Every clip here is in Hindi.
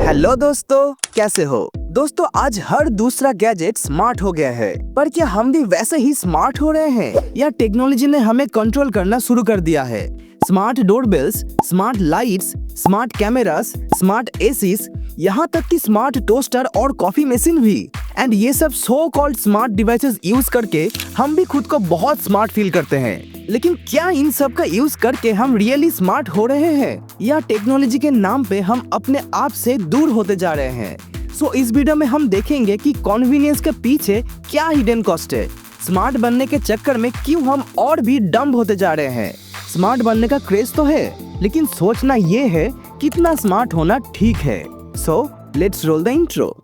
हेलो दोस्तों, कैसे हो? दोस्तों, आज हर दूसरा गैजेट स्मार्ट हो गया है, पर क्या हम भी वैसे ही स्मार्ट हो रहे हैं या टेक्नोलॉजी ने हमें कंट्रोल करना शुरू कर दिया है? Smart doorbells, smart lights, smart cameras, smart ACs, यहाँ तक कि स्मार्ट टोस्टर और कॉफी मशीन भी। एंड ये सब so called smart devices use करके हम भी खुद को बहुत स्मार्ट फील करते हैं। लेकिन क्या इन सब का यूज करके हम रियली स्मार्ट हो रहे हैं या टेक्नोलॉजी के नाम पे हम अपने आप से दूर होते जा रहे हैं? सो इस वीडियो में हम देखेंगे कि कन्वीनियंस के पीछे क्या हिडन कॉस्ट है, स्मार्ट बनने के चक्कर में क्यों हम और भी डम्ब होते जा रहे हैं। स्मार्ट बनने का क्रेज तो है, लेकिन सोचना ये है कितना स्मार्ट होना ठीक है। So let's roll the intro.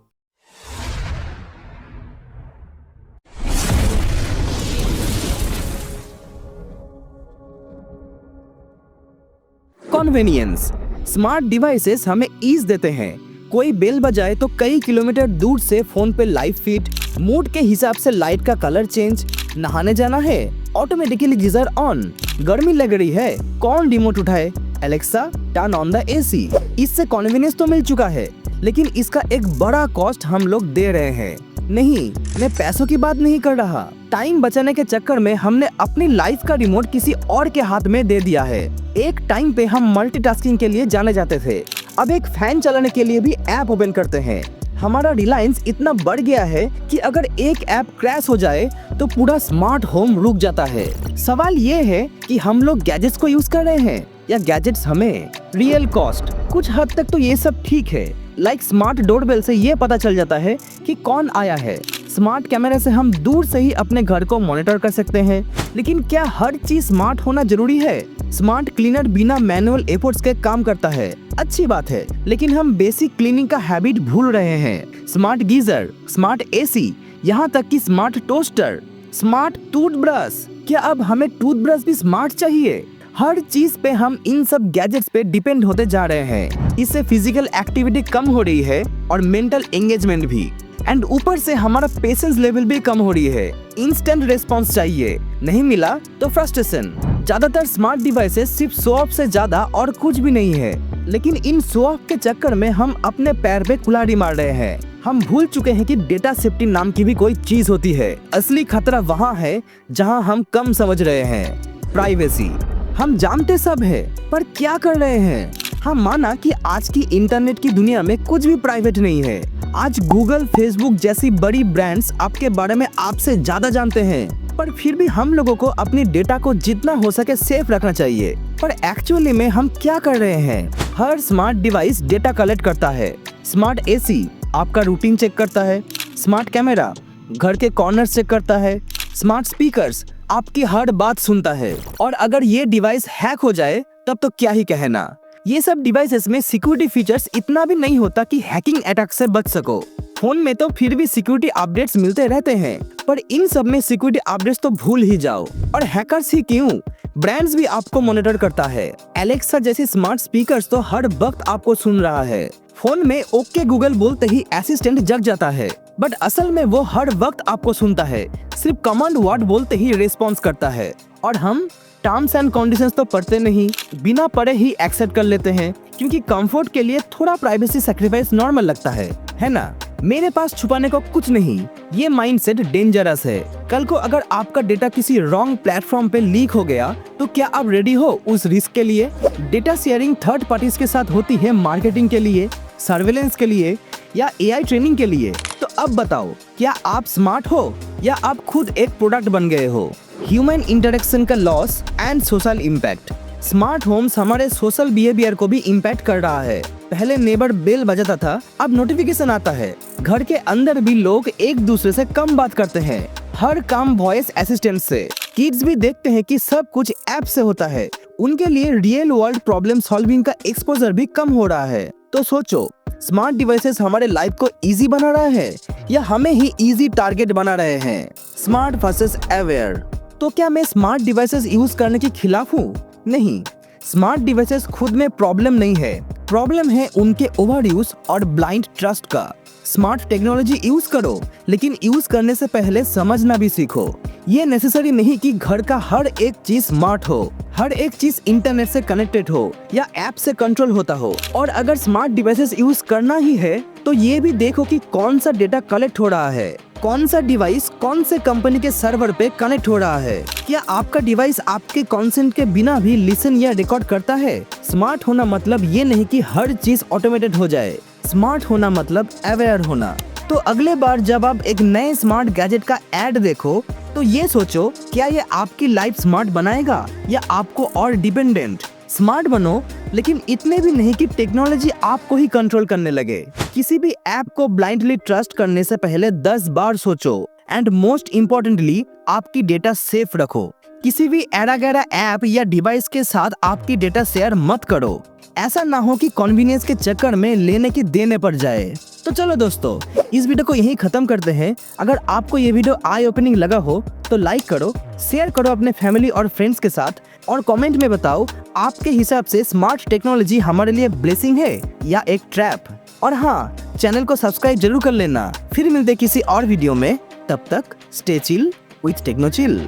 Convenience. Smart devices हमें ईज देते हैं। कोई बेल बजाए तो कई किलोमीटर दूर से फोन पे लाइव फीड, मूड के हिसाब से लाइट का कलर चेंज, नहाने जाना है ऑटोमेटिकली गीजर ऑन, गर्मी लग रही है कौन रिमोट उठाए, Alexa turn on the AC. इससे कन्वीनियंस तो मिल चुका है, लेकिन इसका एक बड़ा कॉस्ट हम लोग दे रहे हैं। नहीं, मैं पैसों की बात नहीं कर रहा। टाइम बचाने के चक्कर में हमने अपनी लाइफ का रिमोट किसी और के हाथ में दे दिया है। एक टाइम पे हम मल्टीटास्किंग के लिए जाने जाते थे, अब एक फैन चलाने के लिए भी ऐप ओपन करते हैं। हमारा रिलायंस इतना बढ़ गया है कि अगर एक ऐप क्रैश हो जाए तो पूरा स्मार्ट होम रुक जाता है। सवाल ये है कि हम लोग गैजेट्स को यूज कर रहे हैं या गैजेट्स हमें? Real cost. कुछ हद तक तो ये सब ठीक है, लाइक स्मार्ट डोरबेल से ये पता चल जाता है कि कौन आया है। स्मार्ट कैमरा से हम दूर से ही अपने घर को मॉनिटर कर सकते हैं। लेकिन क्या हर चीज स्मार्ट होना जरूरी है? स्मार्ट क्लीनर बिना मैनुअल एफर्ट्स के काम करता है, अच्छी बात है, लेकिन हम बेसिक क्लीनिंग का हैबिट भूल रहे हैं। स्मार्ट गीजर, स्मार्ट एसी, यहाँ तक कि स्मार्ट टोस्टर, स्मार्ट टूथब्रश। क्या अब हमें टूथब्रश भी स्मार्ट चाहिए? हर चीज पे हम इन सब गैजेट्स पे डिपेंड होते जा रहे हैं। इससे फिजिकल एक्टिविटी कम हो रही है और मेंटल एंगेजमेंट भी। एंड ऊपर से हमारा पेशेंस लेवल भी कम हो रही है। इंस्टेंट रिस्पांस चाहिए, नहीं मिला तो फ्रस्ट्रेशन। ज्यादातर स्मार्ट डिवाइसेस सिर्फ शो ऑफ से ज्यादा और कुछ भी नहीं है, लेकिन इन शो ऑफ के चक्कर में हम अपने पैर पे कुल्हाड़ी मार रहे हैं। हम भूल चुके हैं कि डेटा सेफ्टी नाम की भी कोई चीज होती है। असली खतरा वहाँ है जहाँ हम कम समझ रहे हैं। प्राइवेसी। हम जानते सब है, पर क्या कर रहे हैं? हम माना कि आज की इंटरनेट की दुनिया में कुछ भी प्राइवेट नहीं है। आज गूगल, फेसबुक जैसी बड़ी ब्रांड्स आपके बारे में आपसे ज्यादा जानते हैं, पर फिर भी हम लोगों को अपनी डेटा को जितना हो सके सेफ रखना चाहिए। पर एक्चुअली में हम क्या कर रहे हैं? हर स्मार्ट डिवाइस डेटा कलेक्ट करता है। स्मार्ट एसी आपका रूटीन चेक करता है, स्मार्ट कैमरा घर के कॉर्नर चेक करता है, स्मार्ट स्पीकर्स आपकी हर बात सुनता है। और अगर ये डिवाइस हैक हो जाए तब तो क्या ही कहना। ये सब डिवाइसेस में सिक्योरिटी फीचर्स इतना भी नहीं होता कि हैकिंग अटैक से बच सको। फोन में तो फिर भी सिक्योरिटी अपडेट्स मिलते रहते हैं, पर इन सब में सिक्योरिटी अपडेट्स तो भूल ही जाओ। और हैकर्स ही क्यों, ब्रांड्स भी आपको मॉनिटर करता है। एलेक्सा जैसे स्मार्ट स्पीकर्स तो हर वक्त आपको सुन रहा है। फोन में ओके गूगल बोलते ही असिस्टेंट जग जाता है, बट असल में वो हर वक्त आपको सुनता है। सिर्फ कमांड वर्ड बोलते ही रिस्पॉन्स करता है। और हम टर्म्स एंड कंडीशंस तो पढ़ते नहीं, बिना पढ़े ही एक्सेप्ट कर लेते हैं, क्योंकि कंफर्ट के लिए थोड़ा प्राइवेसी सैक्रिफाइस नॉर्मल लगता है ना? मेरे पास छुपाने को कुछ नहीं, ये माइंडसेट डेंजरस है। कल को अगर आपका डेटा किसी रॉन्ग प्लेटफॉर्म पे लीक हो गया तो क्या आप रेडी हो उस रिस्क के लिए? डेटा शेयरिंग थर्ड पार्टीज के साथ होती है मार्केटिंग के लिए, सर्वेलेंस के लिए या एआई ट्रेनिंग के लिए। तो अब बताओ, क्या आप स्मार्ट हो या आप खुद एक प्रोडक्ट बन गए हो? ह्यूमन इंटरेक्शन का loss and social impact. Smart homes हमारे सोशल बिहेवियर को भी इम्पैक्ट कर रहा है। पहले नेबर बेल बजाता था, अब नोटिफिकेशन आता है। घर के अंदर भी लोग एक दूसरे से कम बात करते हैं, हर काम वॉइस असिस्टेंट से। किड्स भी देखते हैं कि सब कुछ ऐप से होता है। उनके लिए रियल वर्ल्ड प्रॉब्लम सॉल्विंग का एक्सपोजर भी कम हो रहा है। तो सोचो, स्मार्ट डिवाइसेस हमारे लाइफ को इजी बना रहा है या हमें ही इजी टारगेट बना रहे हैं? Smart versus aware. तो क्या मैं स्मार्ट डिवाइसेस यूज करने के खिलाफ हूँ? नहीं, स्मार्ट डिवाइसेस खुद में प्रॉब्लम नहीं है, प्रॉब्लम है उनके ओवर यूज और ब्लाइंड ट्रस्ट का। स्मार्ट टेक्नोलॉजी यूज करो, लेकिन यूज करने से पहले समझना भी सीखो। ये नेसेसरी नहीं कि घर का हर एक चीज स्मार्ट हो, हर एक चीज इंटरनेट से कनेक्टेड हो या ऐप से कंट्रोल होता हो। और अगर स्मार्ट डिवाइसेस यूज करना ही है तो ये भी देखो कि कौन सा डेटा कलेक्ट हो रहा है, कौन सा डिवाइस कौन से कंपनी के सर्वर पे कनेक्ट हो रहा है, क्या आपका डिवाइस आपके कंसेंट के बिना भी लिसन या रिकॉर्ड करता है। स्मार्ट होना मतलब ये नहीं कि हर चीज ऑटोमेटेड हो जाए, स्मार्ट होना मतलब अवेयर होना। तो अगले बार जब आप एक नए स्मार्ट गैजेट का एड देखो तो ये सोचो, क्या ये आपकी लाइफ स्मार्ट बनाएगा या आपको और डिपेंडेंट। स्मार्ट बनो, लेकिन इतने भी नहीं कि टेक्नोलॉजी आपको ही कंट्रोल करने लगे। किसी भी ऐप को ब्लाइंडली ट्रस्ट करने से पहले 10 बार सोचो। एंड मोस्ट इम्पोर्टेंटली, आपकी डेटा सेफ रखो। किसी भी एरा गैरा ऐप या डिवाइस के साथ आपकी डेटा शेयर मत करो। ऐसा ना हो कि कन्वीनियंस के चक्कर में लेने की देने पड़ जाए। तो चलो दोस्तों, इस वीडियो को यहीं खत्म करते हैं। अगर आपको ये वीडियो आई ओपनिंग लगा हो तो लाइक करो, शेयर करो अपने फैमिली और फ्रेंड्स के साथ, और कमेंट में बताओ आपके हिसाब से स्मार्ट टेक्नोलॉजी हमारे लिए ब्लेसिंग है या एक ट्रैप। और हाँ, चैनल को सब्सक्राइब जरूर कर लेना। फिर मिलते किसी और वीडियो में, तब तक stay chill with Techno chill.